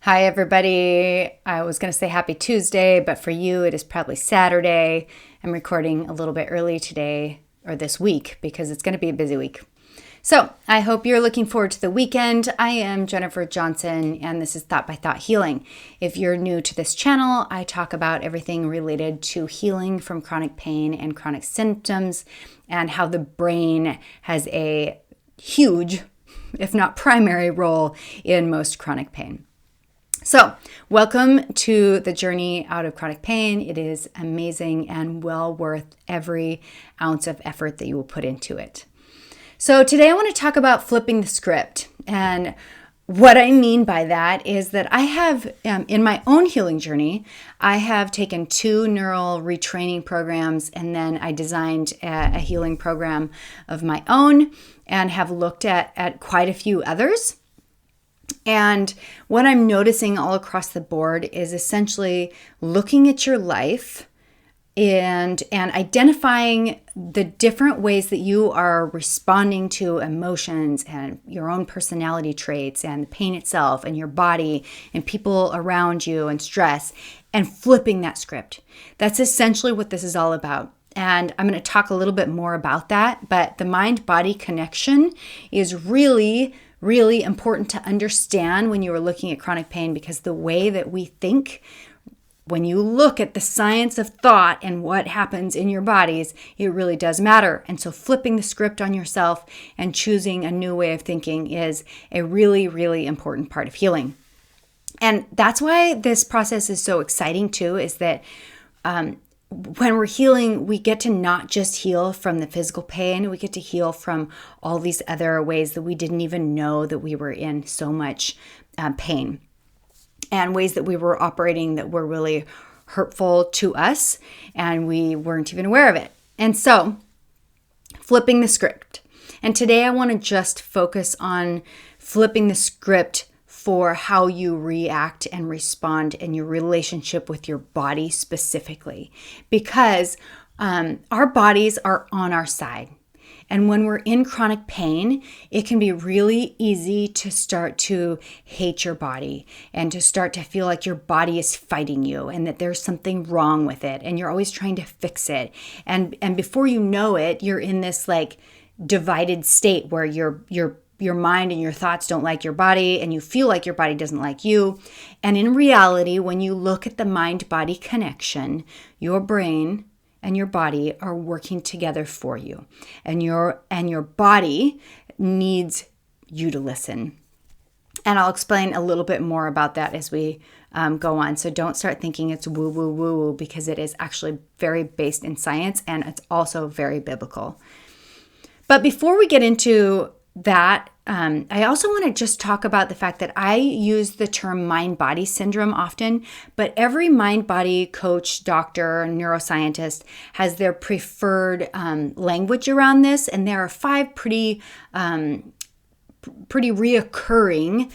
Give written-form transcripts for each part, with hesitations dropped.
Hi, everybody. I was going to say happy Tuesday, but for you, it is probably Saturday. I'm recording a little bit early today or this week because it's going to be a busy week. So I hope you're looking forward to the weekend. I am Jennifer Johnson, and this is Thought by Thought Healing. If you're new to this channel, I talk about everything related to healing from chronic pain and chronic symptoms and how the brain has a huge, if not primary, role in most chronic pain. So, welcome to the journey out of chronic pain. It is amazing and well worth every ounce of effort that you will put into it. So, today I want to talk about flipping the script. And what I mean by that is that I have, in my own healing journey, I have taken 2 neural retraining programs, and then I designed a healing program of my own and have looked at quite a few others. And what I'm noticing all across the board is essentially looking at your life and identifying the different ways that you are responding to emotions and your own personality traits and the pain itself and your body and people around you and stress, and flipping that script. That's essentially what this is all about. And I'm going to talk a little bit more about that, but the mind-body connection is really important to understand when you are looking at chronic pain, because the way that we think, when you look at the science of thought and what happens in your bodies, it really does matter. And so flipping the script on yourself and choosing a new way of thinking is a really important part of healing. And that's why this process is so exciting too, is that when we're healing, we get to not just heal from the physical pain, we get to heal from all these other ways that we didn't even know that we were in so much pain, and ways that we were operating that were really hurtful to us and we weren't even aware of it. And so, flipping the script. And today I want to just focus on flipping the script for how you react and respond in your relationship with your body specifically, because our bodies are on our side. And when we're in chronic pain, it can be really easy to start to hate your body and to start to feel like your body is fighting you and that there's something wrong with it and you're always trying to fix it. And before you know it, you're in this like divided state where your mind and your thoughts don't like your body and you feel like your body doesn't like you. And in reality, when you look at the mind-body connection, your brain and your body are working together for you. And your body needs you to listen. And I'll explain a little bit more about that as we go on. So don't start thinking it's woo, because it is actually very based in science and it's also very biblical. But before we get into that, I also want to just talk about the fact that I use the term mind-body syndrome often, but every mind-body coach, doctor, neuroscientist has their preferred language around this, and there are 5 pretty reoccurring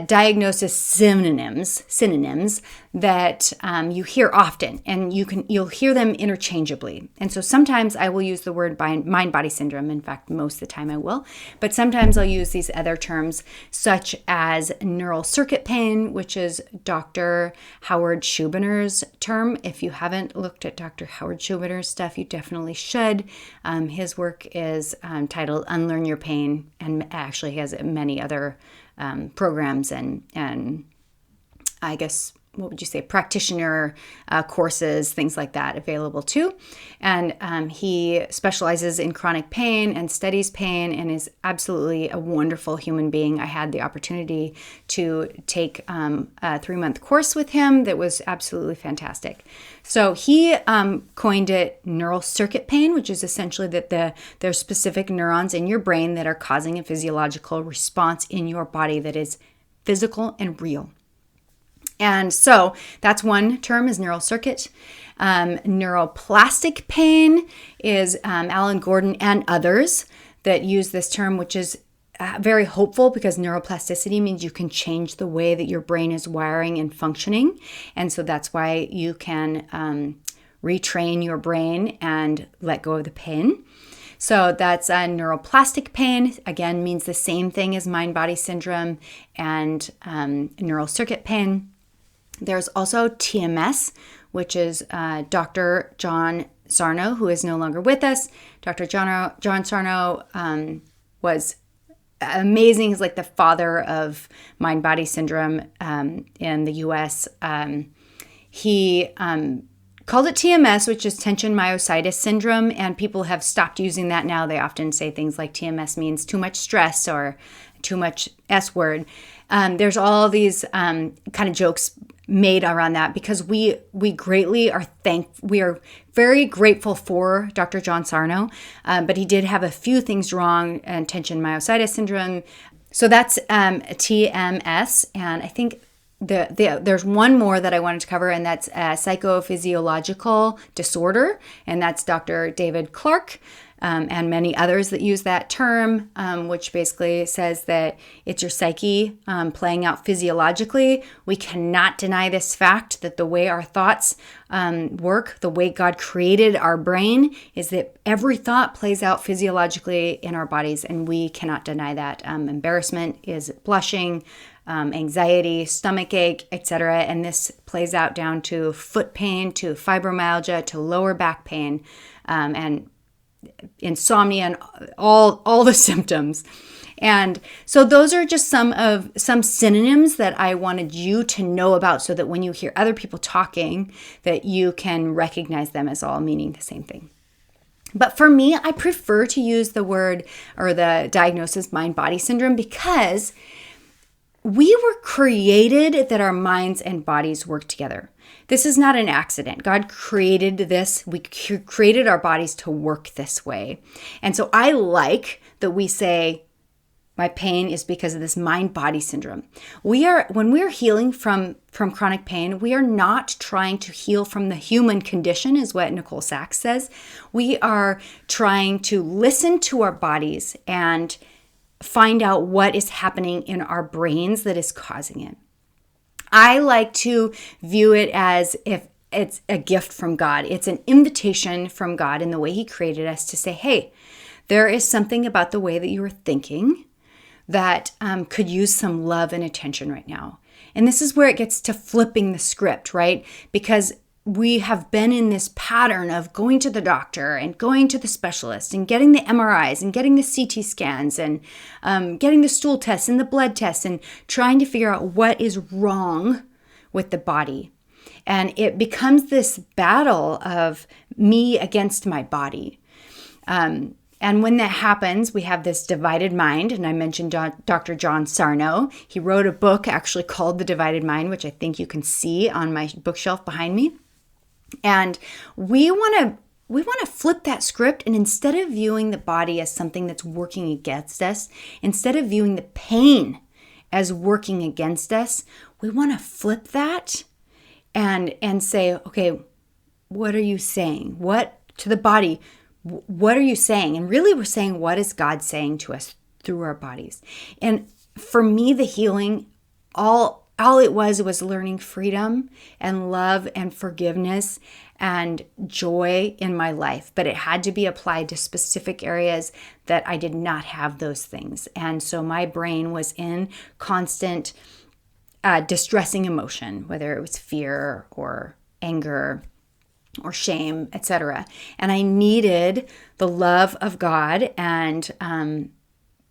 diagnosis synonyms that you hear often, and you'll hear them interchangeably. And so sometimes I will use the word mind-body syndrome. In fact, most of the time I will. But sometimes I'll use these other terms, such as neural circuit pain, which is Dr. Howard Schubiner's term. If you haven't looked at Dr. Howard Schubiner's stuff, you definitely should. His work is titled Unlearn Your Pain, and actually he has many other programs and I guess, what would you say, practitioner courses, things like that available too. And he specializes in chronic pain and studies pain and is absolutely a wonderful human being. I had the opportunity to take a 3-month course with him that was absolutely fantastic. So he coined it neural circuit pain, which is essentially that there's specific neurons in your brain that are causing a physiological response in your body that is physical and real. And so that's one term, is neural circuit. Neuroplastic pain is Alan Gordon and others that use this term, which is very hopeful, because neuroplasticity means you can change the way that your brain is wiring and functioning. And so that's why you can retrain your brain and let go of the pain. So that's neuroplastic pain, again, means the same thing as mind-body syndrome and neural circuit pain. There's also TMS, which is Dr. John Sarno, who is no longer with us. Dr. John Sarno was amazing. He's like the father of mind-body syndrome in the U.S. He called it TMS, which is tension myositis syndrome, and people have stopped using that now. They often say things like TMS means too much stress or too much S word. There's all these kind of jokes made around that because we greatly are we are very grateful for Dr. John Sarno, but he did have a few things wrong, and tension myositis syndrome. So that's TMS, and I think there's one more that I wanted to cover, and that's a psychophysiological disorder, and that's Dr. David Clark and many others that use that term, which basically says that it's your psyche playing out physiologically. We cannot deny this fact that the way our thoughts work, the way God created our brain, is that every thought plays out physiologically in our bodies, and we cannot deny that. Embarrassment is blushing, anxiety, stomach ache, etc. And this plays out down to foot pain, to fibromyalgia, to lower back pain, and insomnia, and all the symptoms. And so those are just some synonyms that I wanted you to know about, so that when you hear other people talking, that you can recognize them as all meaning the same thing. But for me, I prefer to use the word or the diagnosis mind-body syndrome, because we were created that our minds and bodies work together. This is not an accident. God created this. We created our bodies to work this way. And so I like that we say, my pain is because of this mind-body syndrome. When we're healing from chronic pain, we are not trying to heal from the human condition, is what Nicole Sachs says. We are trying to listen to our bodies and find out what is happening in our brains that is causing it. I like to view it as if it's a gift from God. It's an invitation from God in the way He created us to say, hey, there is something about the way that you are thinking that could use some love and attention right now. And this is where it gets to flipping the script, right? Because we have been in this pattern of going to the doctor and going to the specialist and getting the MRIs and getting the CT scans and getting the stool tests and the blood tests and trying to figure out what is wrong with the body. And it becomes this battle of me against my body. And when that happens, we have this divided mind. And I mentioned Dr. John Sarno. He wrote a book actually called The Divided Mind, which I think you can see on my bookshelf behind me. And we want to flip that script, and instead of viewing the body as something that's working against us, instead of viewing the pain as working against us, we want to flip that and say, okay, what are you saying? What to the body? What are you saying? And really, we're saying, what is God saying to us through our bodies? And for me, the healing, all it was learning freedom and love and forgiveness and joy in my life. But it had to be applied to specific areas that I did not have those things. And so my brain was in constant distressing emotion, whether it was fear or anger or shame, etc. And I needed the love of God and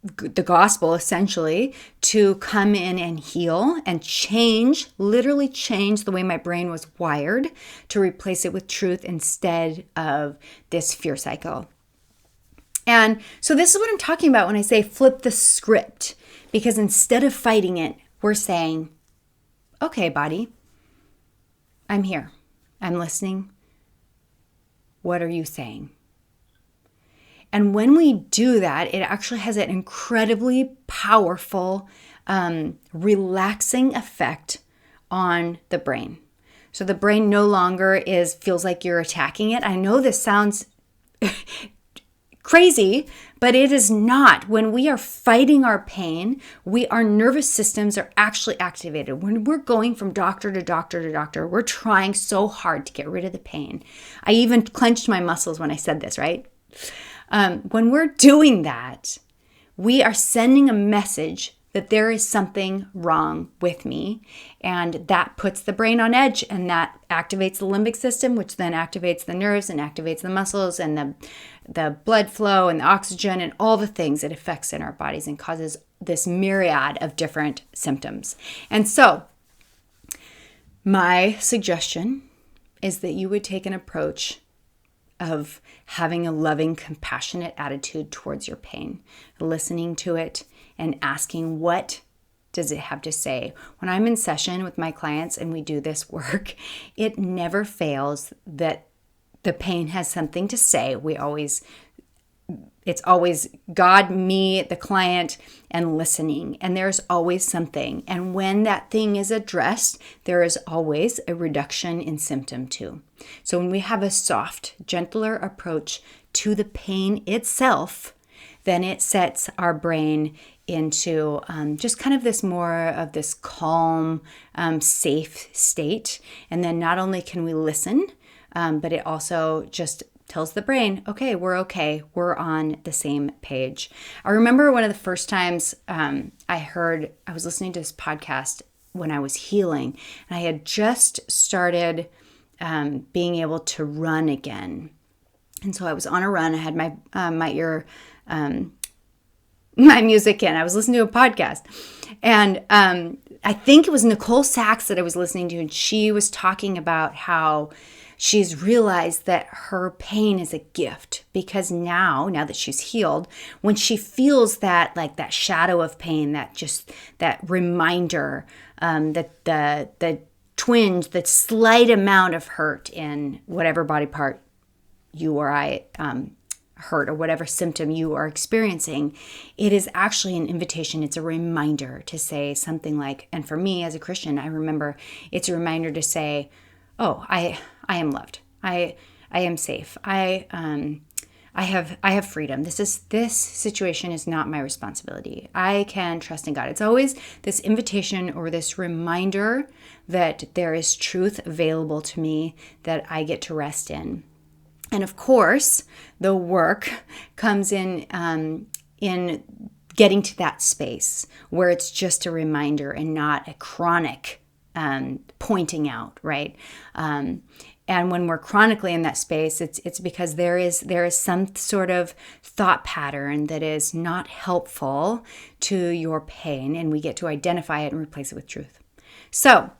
the gospel, essentially, to come in and heal and change, literally change the way my brain was wired, to replace it with truth instead of this fear cycle. And so this is what I'm talking about when I say flip the script, because instead of fighting it, we're saying, okay, body, I'm here. I'm listening. What are you saying? And when we do that, it actually has an incredibly powerful, relaxing effect on the brain. So the brain no longer feels like you're attacking it. I know this sounds crazy, but it is not. When we are fighting our pain, our nervous systems are actually activated. When we're going from doctor to doctor to doctor, we're trying so hard to get rid of the pain. I even clenched my muscles when I said this, right? When we're doing that, we are sending a message that there is something wrong with me, and that puts the brain on edge, and that activates the limbic system, which then activates the nerves and activates the muscles and the blood flow and the oxygen and all the things it affects in our bodies and causes this myriad of different symptoms. And so my suggestion is that you would take an approach of having a loving, compassionate attitude towards your pain, listening to it and asking, what does it have to say? When I'm in session with my clients and we do this work, it never fails that the pain has something to say. It's always God, me, the client, and listening. And there's always something. And when that thing is addressed, there is always a reduction in symptom too. So when we have a soft, gentler approach to the pain itself, then it sets our brain into just kind of this more of this calm, safe state. And then not only can we listen, but it also just tells the brain, okay, we're on the same page. I remember one of the first times I was listening to this podcast when I was healing, and I had just started being able to run again. And so I was on a run. I had my music in. I was listening to a podcast, and I think it was Nicole Sachs that I was listening to, and she was talking about how she's realized that her pain is a gift, because now that she's healed, when she feels that, like that shadow of pain, that reminder, that the twinge, that slight amount of hurt in whatever body part you or I hurt, or whatever symptom you are experiencing, it is actually an invitation. It's a reminder to say something like, and for me as a Christian, I remember it's a reminder to say, oh, I am loved. I am safe. I have freedom. This situation is not my responsibility. I can trust in God. It's always this invitation or this reminder that there is truth available to me that I get to rest in. And of course, the work comes in getting to that space where it's just a reminder and not a chronic pointing out, right? And when we're chronically in that space, it's because there is some sort of thought pattern that is not helpful to your pain, and we get to identify it and replace it with truth. So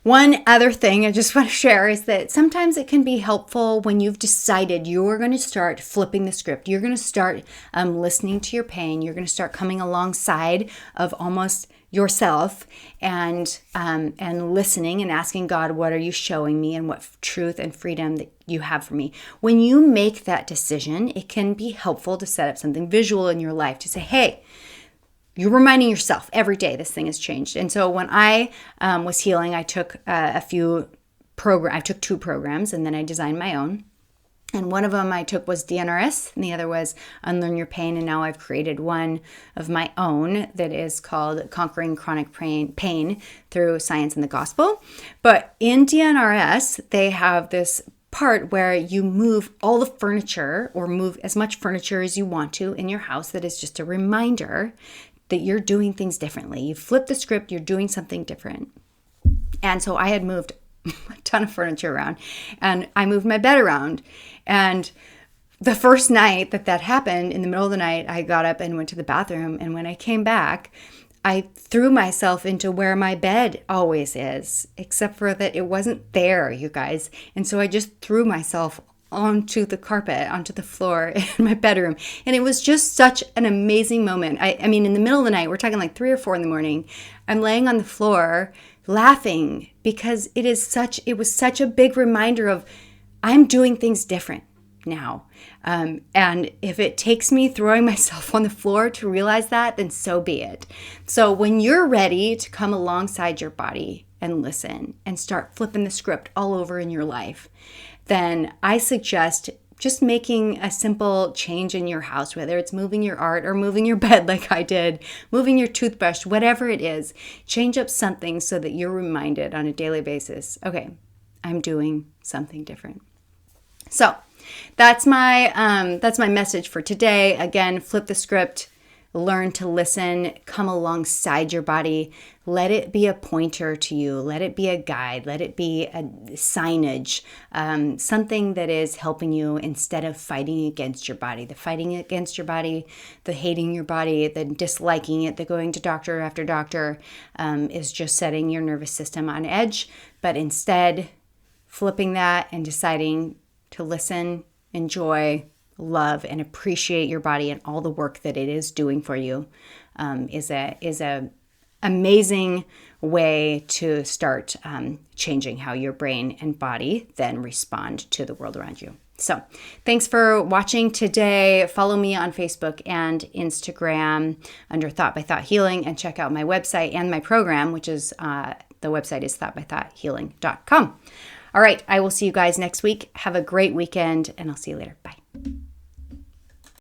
one other thing I just want to share is that sometimes it can be helpful when you've decided you're going to start flipping the script. You're going to start listening to your pain. You're going to start coming alongside of almost yourself and listening and asking God, what are you showing me, and what truth and freedom that you have for me? When you make that decision, it can be helpful to set up something visual in your life to say, hey, you're reminding yourself every day this thing has changed. And so when I was healing, I took I took 2 programs, and then I designed my own. And one of them I took was DNRS, and the other was Unlearn Your Pain. And now I've created one of my own that is called Conquering Chronic Pain Through Science and the Gospel. But in DNRS, they have this part where you move all the furniture, or move as much furniture as you want to in your house, that is just a reminder that you're doing things differently. You flip the script, you're doing something different. And so I had moved a ton of furniture around, and I moved my bed around. And the first night that happened, in the middle of the night, I got up and went to the bathroom. And when I came back, I threw myself into where my bed always is, except for that it wasn't there, you guys. And so I just threw myself onto the carpet, onto the floor in my bedroom. And it was just such an amazing moment. I mean, in the middle of the night, we're talking like 3 or 4 in the morning, I'm laying on the floor laughing, because it was such a big reminder of I'm doing things different now. And if it takes me throwing myself on the floor to realize that, then so be it. So when you're ready to come alongside your body and listen and start flipping the script all over in your life, then I suggest just making a simple change in your house, whether it's moving your art or moving your bed like I did, moving your toothbrush, whatever it is, change up something so that you're reminded on a daily basis, okay, I'm doing something different. So that's my message for today. Again, flip the script, learn to listen, come alongside your body. Let it be a pointer to you. Let it be a guide. Let it be a signage, something that is helping you instead of fighting against your body. The fighting against your body, the hating your body, the disliking it, the going to doctor after doctor is just setting your nervous system on edge. But instead, flipping that and deciding to listen, enjoy, love, and appreciate your body and all the work that it is doing for you is a amazing way to start changing how your brain and body then respond to the world around you. So thanks for watching today. Follow me on Facebook and Instagram under Thought by Thought Healing, and check out my website and my program, which is the website is thoughtbythoughthealing.com. All right, I will see you guys next week. Have a great weekend, and I'll see you later. Bye.